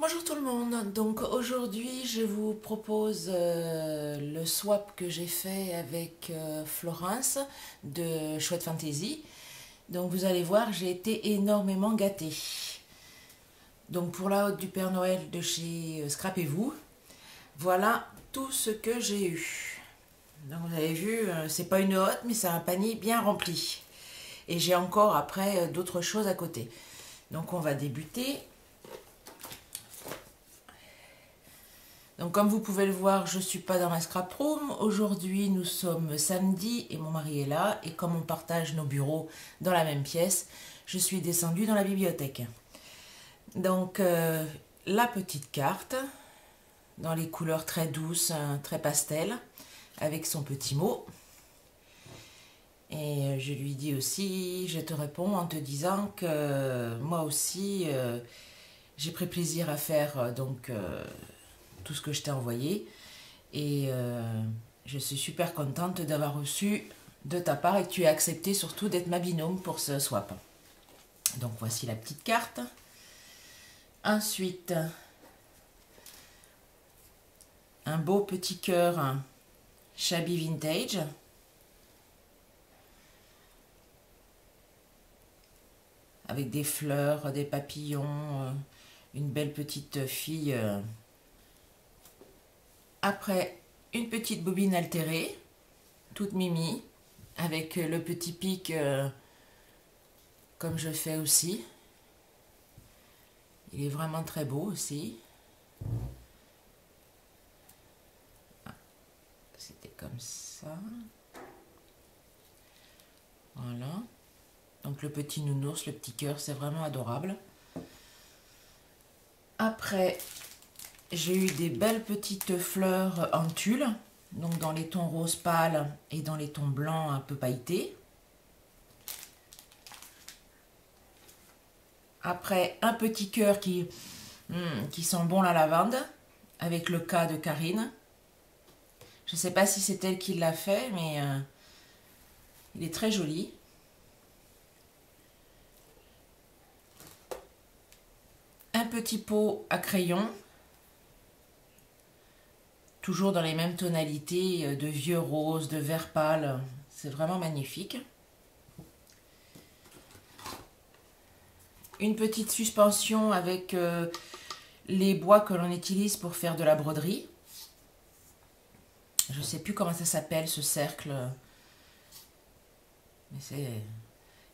Bonjour tout le monde, donc aujourd'hui je vous propose le swap que j'ai fait avec Florence de Chouette Fantasy. Donc vous allez voir, j'ai été énormément gâtée. Donc pour la hotte du Père Noël de chez Scrapez-vous, voilà tout ce que j'ai eu. Donc vous avez vu, c'est pas une hotte mais c'est un panier bien rempli. Et j'ai encore après d'autres choses à côté. Donc on va débuter. Donc comme vous pouvez le voir, je ne suis pas dans ma scrap room. Aujourd'hui, nous sommes samedi et mon mari est là. Et comme on partage nos bureaux dans la même pièce, je suis descendue dans la bibliothèque. Donc la petite carte, dans les couleurs très douces, très pastel, avec son petit mot. Et je lui dis aussi, je te réponds en te disant que moi aussi, j'ai pris plaisir à faire tout ce que je t'ai envoyé. Et je suis super contente d'avoir reçu de ta part et que tu aies accepté surtout d'être ma binôme pour ce swap. Donc voici la petite carte. Ensuite, un beau petit cœur Shabby Vintage. Avec des fleurs, des papillons, une belle petite fille. Après, une petite bobine altérée, toute mimi, avec le petit pic comme je fais aussi. Il est vraiment très beau aussi. Ah, c'était comme ça. Voilà. Donc le petit nounours, le petit cœur, c'est vraiment adorable. Après, j'ai eu des belles petites fleurs en tulle, donc dans les tons rose pâle et dans les tons blancs un peu pailletés. Après, un petit cœur qui sent bon la lavande, avec le cas de Karine. Je ne sais pas si c'est elle qui l'a fait, mais il est très joli. Un petit pot à crayon, toujours dans les mêmes tonalités de vieux rose, de vert pâle. C'est vraiment magnifique. Une petite suspension avec les bois que l'on utilise pour faire de la broderie. Je ne sais plus comment ça s'appelle ce cercle. Mais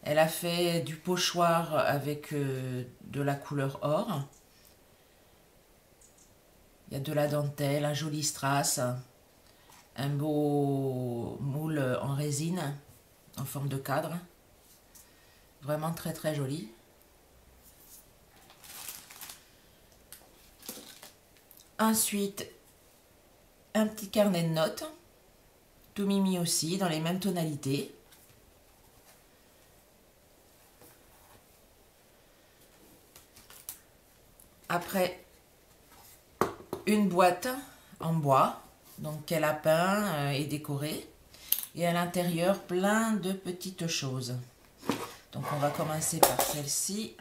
elle a fait du pochoir avec de la couleur or. Il y a de la dentelle, un joli strass, un beau moule en résine en forme de cadre. Vraiment très très joli. Ensuite, un petit carnet de notes, tout mimi aussi, dans les mêmes tonalités. Après, une boîte en bois, donc qu'elle a peint et décoré. Et à l'intérieur, plein de petites choses. Donc on va commencer par celle-ci.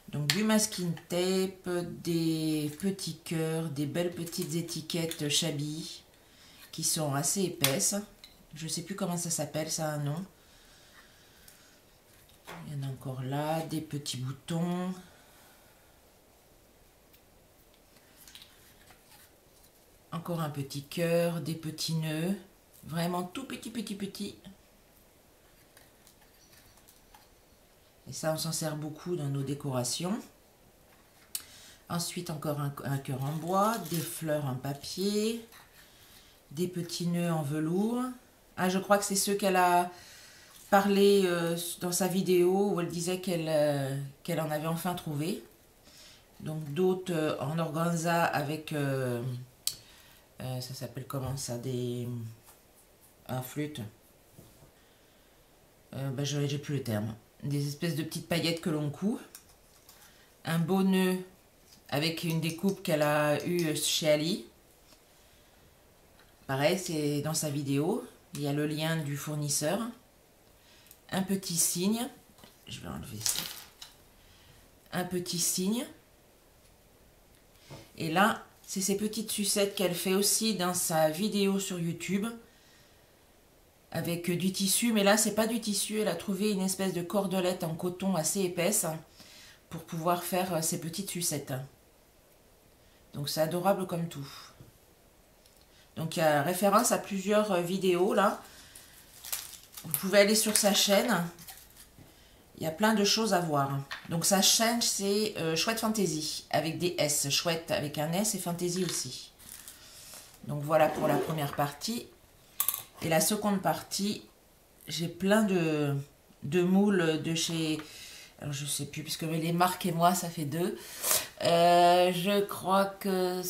Donc du masking tape, des petits cœurs, des belles petites étiquettes Shabby qui sont assez épaisses. Je ne sais plus comment ça s'appelle, ça a un nom. Il y en a encore là, des petits boutons. Encore un petit cœur, des petits nœuds. Vraiment tout petit. Et ça, on s'en sert beaucoup dans nos décorations. Ensuite, encore un cœur en bois, des fleurs en papier, des petits nœuds en velours. Ah, je crois que c'est ceux qu'elle a parlé dans sa vidéo où elle disait qu'elle en avait enfin trouvé. Donc d'autres en organza avec, ça s'appelle comment ça, un flûte. J'ai plus le terme. Des espèces de petites paillettes que l'on coud. Un beau nœud avec une découpe qu'elle a eue chez Ali. Pareil, c'est dans sa vidéo. Il y a le lien du fournisseur. Un petit signe. Je vais enlever ça. Un petit signe. Et là, c'est ces petites sucettes qu'elle fait aussi dans sa vidéo sur YouTube. Avec du tissu, mais là, c'est pas du tissu. Elle a trouvé une espèce de cordelette en coton assez épaisse pour pouvoir faire ces petites sucettes. Donc c'est adorable comme tout. Donc il y a référence à plusieurs vidéos là. Vous pouvez aller sur sa chaîne. Il y a plein de choses à voir. Donc sa chaîne c'est Chouette Fantaisie avec des S. Chouette avec un S et Fantaisie aussi. Donc voilà pour la première partie. Et la seconde partie, j'ai plein de moules de chez... Alors je sais plus, puisque les marques et moi, ça fait deux. Je crois que...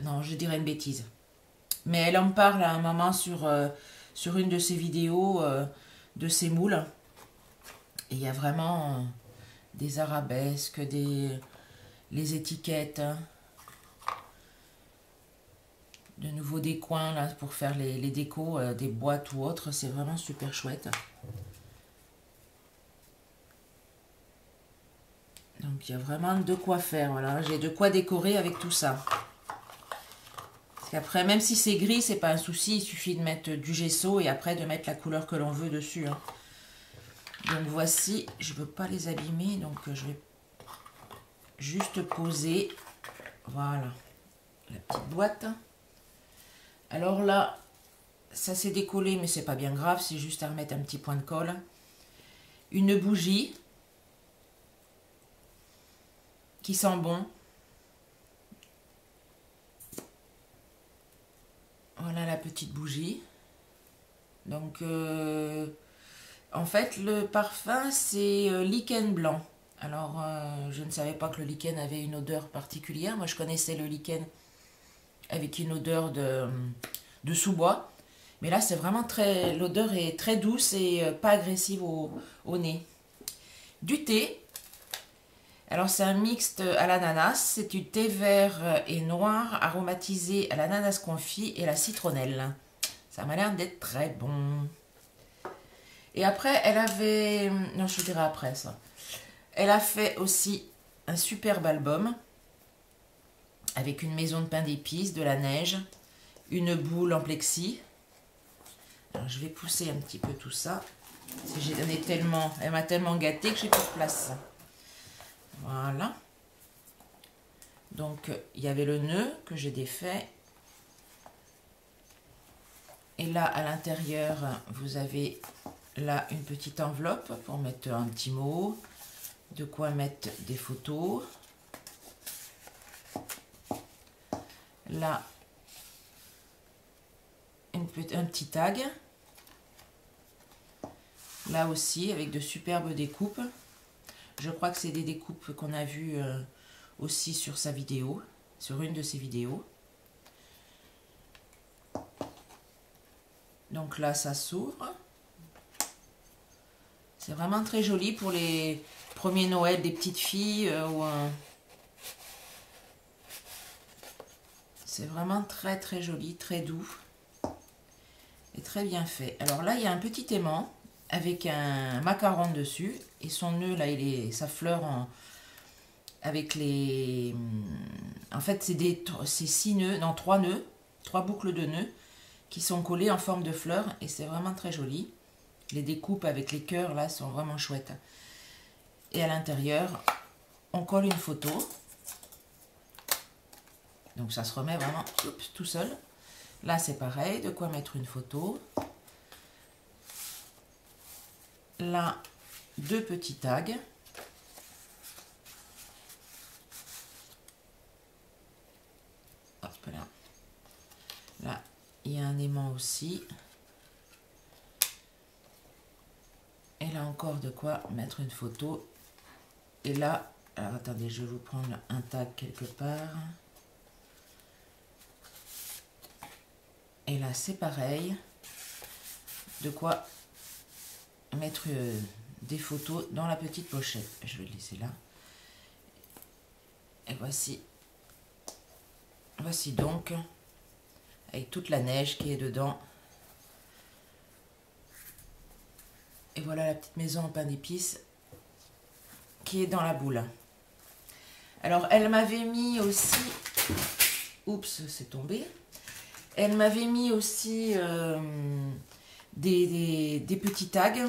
Non, je dirais une bêtise. Mais elle en parle à un moment sur une de ses vidéos de ces moules. Et il y a vraiment des arabesques, les étiquettes. De nouveau des coins là pour faire les décos, des boîtes ou autres. C'est vraiment super chouette. Donc il y a vraiment de quoi faire, voilà, j'ai de quoi décorer avec tout ça. Parce qu'après, même si c'est gris, c'est pas un souci, il suffit de mettre du gesso et après de mettre la couleur que l'on veut dessus. Hein. Donc voici, je veux pas les abîmer, donc je vais juste poser, voilà, la petite boîte. Alors là, ça s'est décollé, mais c'est pas bien grave, c'est juste à remettre un petit point de colle. Une bougie qui sent bon. Voilà la petite bougie. Donc, en fait, le parfum, c'est lichen blanc. Alors, je ne savais pas que le lichen avait une odeur particulière. Moi, je connaissais le lichen avec une odeur de sous-bois. Mais là, c'est vraiment très... L'odeur est très douce et pas agressive au nez. Du thé. Alors, c'est un mixte à l'ananas. C'est du thé vert et noir aromatisé à l'ananas confit et la citronnelle. Ça m'a l'air d'être très bon. Et après, elle avait... Non, je dirais après ça. Elle a fait aussi un superbe album avec une maison de pain d'épices, de la neige, une boule en plexi. Alors, je vais pousser un petit peu tout ça. J'ai donné tellement... Elle m'a tellement gâtée que j'ai plus de place. Voilà. Donc, il y avait le nœud que j'ai défait. Et là, à l'intérieur, vous avez là une petite enveloppe pour mettre un petit mot. De quoi mettre des photos. Là, un petit tag. Là aussi, avec de superbes découpes. Je crois que c'est des découpes qu'on a vues aussi sur sa vidéo, sur une de ses vidéos. Donc là, ça s'ouvre. C'est vraiment très joli pour les premiers Noël des petites filles. C'est vraiment très très joli, très doux. Et très bien fait. Alors là, il y a un petit aimant avec un macaron dessus. Et son nœud, là, sa fleur avec les... En fait, c'est 6 nœuds, non, 3 nœuds, 3 boucles de nœuds qui sont collées en forme de fleur. Et c'est vraiment très joli. Les découpes avec les cœurs, là, sont vraiment chouettes. Et à l'intérieur, on colle une photo. Donc, ça se remet vraiment tout seul. Là, c'est pareil, de quoi mettre une photo. Là, 2 petits tags. Hop là. Là, il y a un aimant aussi. Et là encore de quoi mettre une photo. Et là, alors attendez, je vais vous prendre un tag quelque part. Et là, c'est pareil. De quoi mettre des photos dans la petite pochette. Je vais le laisser là. Et voici. Voici donc, avec toute la neige qui est dedans. Et voilà la petite maison en pain d'épices qui est dans la boule. Alors, elle m'avait mis aussi... Oups, c'est tombé. Elle m'avait mis aussi des petits tags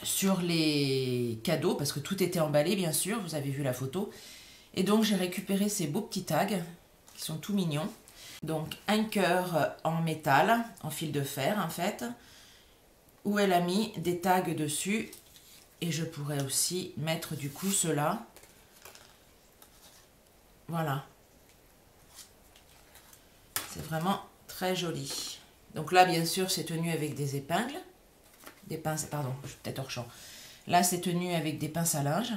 sur les cadeaux, parce que tout était emballé, bien sûr, vous avez vu la photo. Et donc, j'ai récupéré ces beaux petits tags, qui sont tout mignons. Donc, un cœur en métal, en fil de fer, en fait, où elle a mis des tags dessus. Et je pourrais aussi mettre, du coup, cela. Voilà. C'est vraiment très joli. Donc là, bien sûr, c'est tenu avec des épingles. Des pinces, pardon, je suis peut-être hors champ. Là, c'est tenu avec des pinces à linge.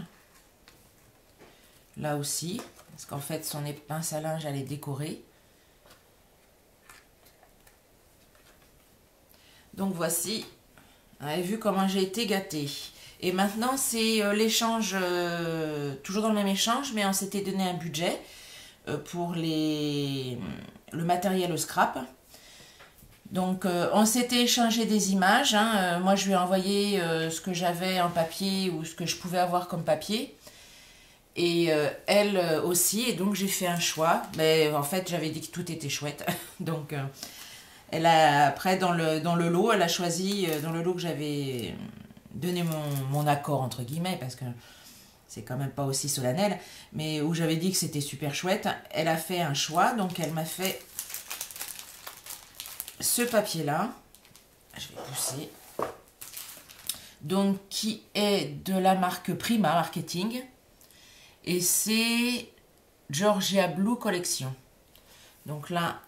Là aussi, parce qu'en fait, son pince à linge, elle est décorée. Donc voici, vous avez vu comment j'ai été gâtée. Et maintenant, c'est l'échange, toujours dans le même échange, mais on s'était donné un budget pour le matériel au scrap. Donc, on s'était échangé des images. Hein. Moi, je lui ai envoyé ce que j'avais en papier ou ce que je pouvais avoir comme papier. Et elle aussi. Et donc, j'ai fait un choix. Mais en fait, j'avais dit que tout était chouette. Donc, elle a, après, dans le lot, elle a choisi, dans le lot que j'avais donné mon accord, entre guillemets, parce que c'est quand même pas aussi solennel, mais où j'avais dit que c'était super chouette. Elle a fait un choix. Donc, elle m'a fait ce papier-là, je vais pousser, donc qui est de la marque Prima Marketing, et c'est Georgia Blue Collection. Donc là,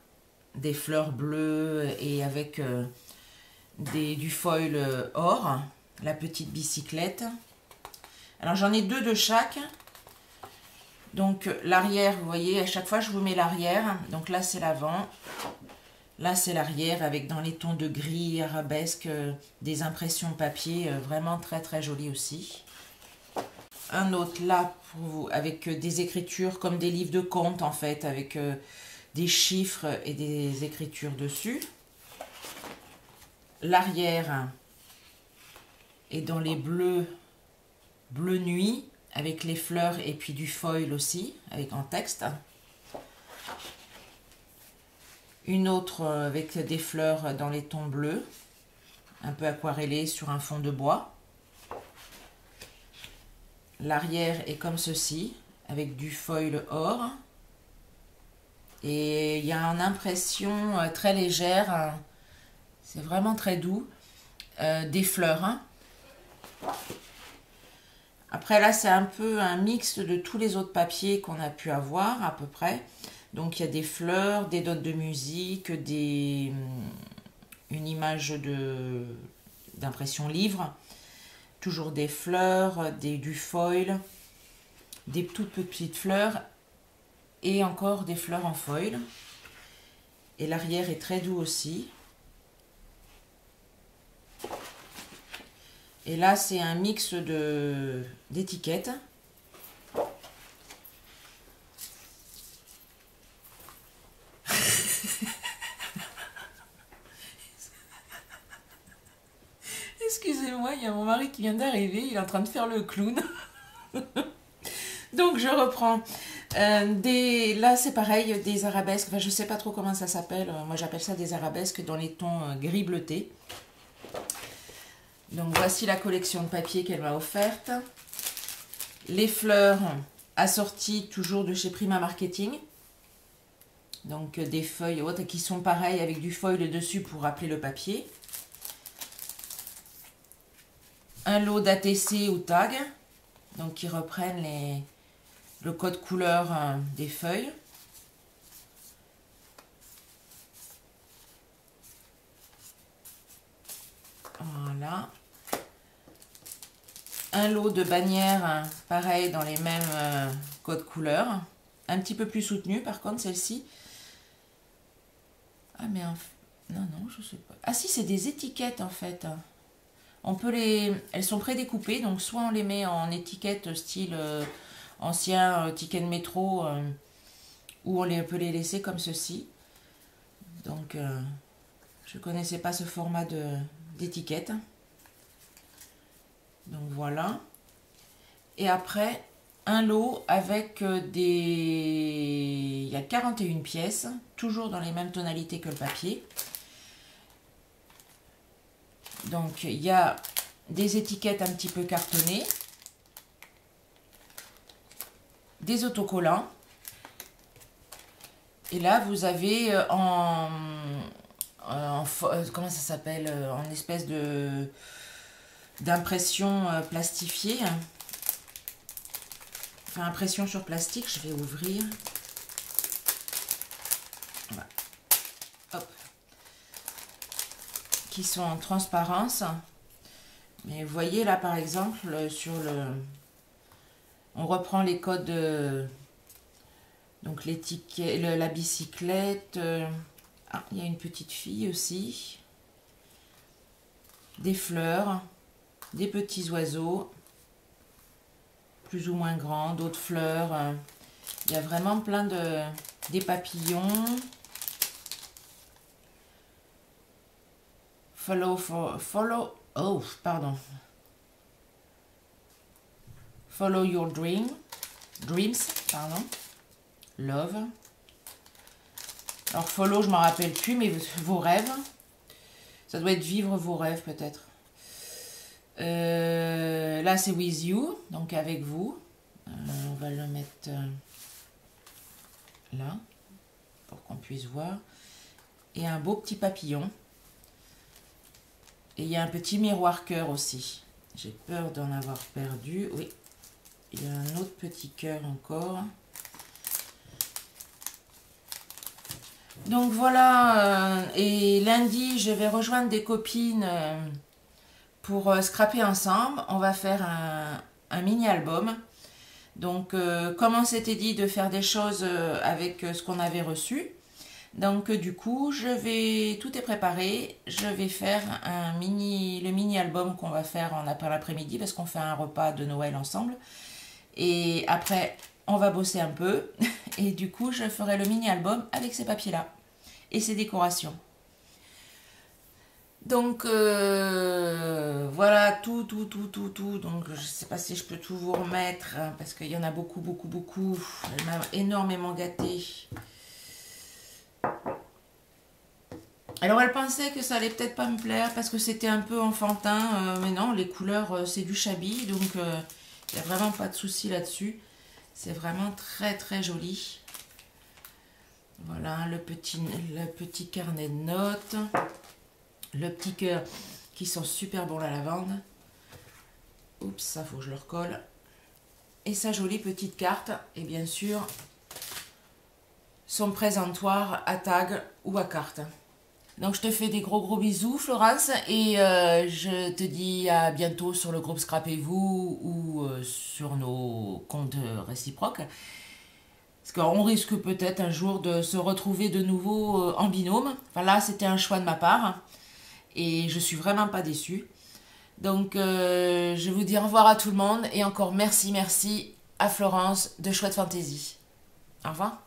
des fleurs bleues et avec du foil or, la petite bicyclette. Alors j'en ai deux de chaque. Donc l'arrière, vous voyez, à chaque fois je vous mets l'arrière. Donc là c'est l'avant. Là, c'est l'arrière avec dans les tons de gris, arabesque, des impressions papier, vraiment très très joli aussi. Un autre là pour vous, avec des écritures comme des livres de contes en fait, avec des chiffres et des écritures dessus. L'arrière est dans les bleus, bleu nuit, avec les fleurs et puis du foil aussi, avec en texte. Une autre avec des fleurs dans les tons bleus, un peu aquarellées sur un fond de bois. L'arrière est comme ceci, avec du foil or. Et il y a une impression très légère, c'est vraiment très doux, des fleurs. Hein. Après là, c'est un peu un mix de tous les autres papiers qu'on a pu avoir à peu près. Donc il y a des fleurs, des notes de musique, une image d'impression livre, toujours des fleurs, du foil, des toutes petites fleurs et encore des fleurs en foil. Et l'arrière est très doux aussi. Et là c'est un mix d'étiquettes. Excusez-moi, il y a mon mari qui vient d'arriver, il est en train de faire le clown. Donc je reprends. Là c'est pareil, des arabesques, enfin, je ne sais pas trop comment ça s'appelle, moi j'appelle ça des arabesques dans les tons gris bleuté. Donc voici la collection de papier qu'elle m'a offerte. Les fleurs assorties toujours de chez Prima Marketing. Donc des feuilles hautes qui sont pareilles avec du foil dessus pour rappeler le papier. Un lot d'ATC ou tag, donc qui reprennent le code couleur des feuilles. Voilà. Un lot de bannières, pareil, dans les mêmes codes couleurs. Un petit peu plus soutenu, par contre, celle-ci. Ah, mais non, non, je sais pas. Ah si, c'est des étiquettes, en fait. On peut elles sont prédécoupées, donc soit on les met en étiquette style ancien ticket de métro, ou on peut les laisser comme ceci. Donc, je connaissais pas ce format d'étiquette. Donc voilà. Et après, un lot avec des... Il y a 41 pièces, toujours dans les mêmes tonalités que le papier. Donc il y a des étiquettes un petit peu cartonnées, des autocollants. Et là vous avez comment ça s'appelle, en espèce de d'impression plastifiée. Enfin, impression sur plastique, je vais ouvrir. Voilà. Hop. Qui sont en transparence. Mais vous voyez là par exemple sur le... On reprend les codes donc l'étiquette, la bicyclette. Ah, il y a une petite fille aussi. Des fleurs, des petits oiseaux. Plus ou moins grands, d'autres fleurs. Il y a vraiment plein de... Des papillons. Follow your dreams, pardon. Love. Alors follow, je m'en rappelle plus, mais vos rêves. Ça doit être vivre vos rêves peut-être. Là c'est with you, donc avec vous. On va le mettre là pour qu'on puisse voir. Et un beau petit papillon. Et il y a un petit miroir cœur aussi. J'ai peur d'en avoir perdu. Oui, il y a un autre petit cœur encore. Donc voilà, et lundi je vais rejoindre des copines pour scraper ensemble. On va faire un mini album. Donc comme on s'était dit de faire des choses avec ce qu'on avait reçu. Donc du coup tout est préparé. Je vais faire le mini album qu'on va faire en après-midi parce qu'on fait un repas de Noël ensemble. Et après on va bosser un peu. Et du coup je ferai le mini album avec ces papiers là et ces décorations. Donc voilà tout. Donc je sais pas si je peux tout vous remettre hein, parce qu'il y en a beaucoup. Elle m'a énormément gâtée. Alors elle pensait que ça allait peut-être pas me plaire parce que c'était un peu enfantin, mais non, les couleurs c'est du Chabi, donc il n'y a vraiment pas de souci là-dessus. C'est vraiment très joli. Voilà le petit carnet de notes, le petit cœur qui sent super bon la lavande. Oups, ça faut que je le recolle. Et sa jolie petite carte, et bien sûr son présentoir à tag ou à carte. Donc je te fais des gros bisous Florence et je te dis à bientôt sur le groupe Scrapez-vous ou sur nos comptes réciproques. Parce qu'on risque peut-être un jour de se retrouver de nouveau en binôme. Enfin là c'était un choix de ma part et je suis vraiment pas déçue. Donc je vous dis au revoir à tout le monde et encore merci à Florence de Chouette Fantaisie. Au revoir.